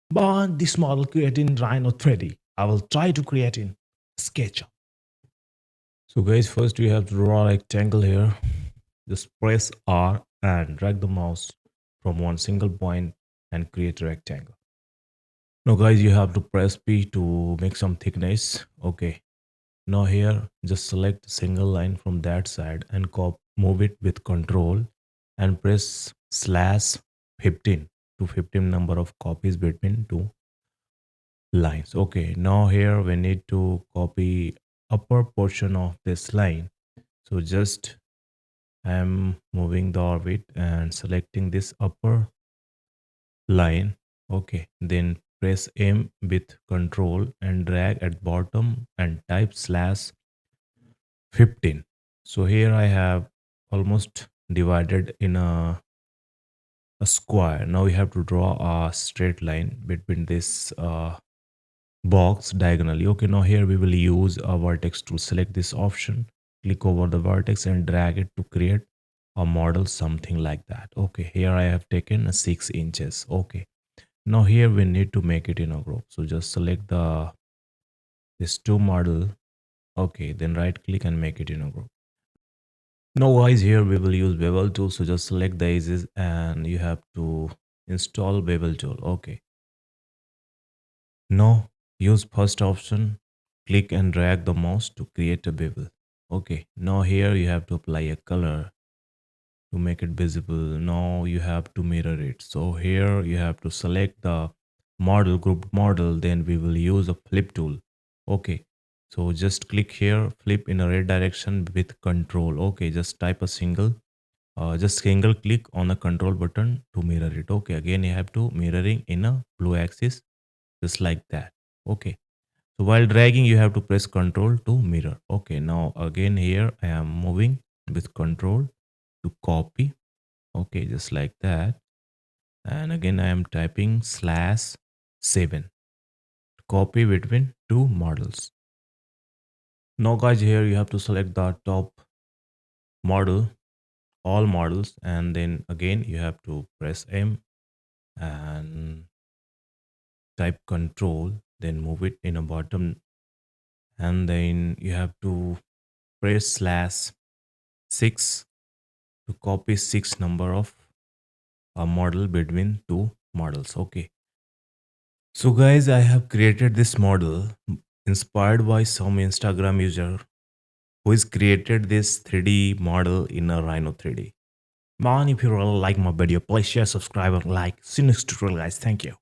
But this model created in Rhino 3D. I will try to create in SketchUp. So guys, first we have to draw a rectangle here. Just press R and drag the mouse from one single point and create a rectangle. Now guys, you have to press P to make some thickness. Okay. Now here, just select a single line from that side and move it with control and press slash 15 to 15 number of copies between two lines. Okay, now here we need to copy upper portion of this line. So just I'm moving the orbit and selecting this upper line. Okay, then press M with control and drag at bottom and type slash 15. So here I have almost divided in a square. Now we have to draw a straight line between this box diagonally. Okay, now here we will use a vertex tool. Select this option, click over the vertex and drag it to create a model something like that. Okay, here I have taken a 6 inches. Okay, now here we need to make it in a group. So just select the this two model. Okay, then right click and make it in a group. Now guys, here we will use bevel tool. So just select the edges and you have to install bevel tool. Okay, now use first option, click and drag the mouse to create a bevel. Okay, now here you have to apply a color to make it visible. Now you have to mirror it. So here you have to select the model, group model, then we will use a flip tool. Okay, so just click here, flip in a red direction with control. Okay, just type a just single click on the control button to mirror it. Okay, again you have to mirroring in a blue axis just like that. Okay, so while dragging you have to press control to mirror. Okay, now again here I am moving with control to copy. Okay, just like that, and again I am typing slash 7, copy between two models. Now guys, here you have to select the top model, all models, and then again you have to press M and type control, then move it in a bottom, and then you have to press slash 6 to copy 6 number of a model between two models. Okay, so guys, I have created this model inspired by some Instagram user who has created this 3D model in a Rhino 3D. Man, if you really like my video, please share, subscribe, and like. See you next tutorial, guys. Thank you.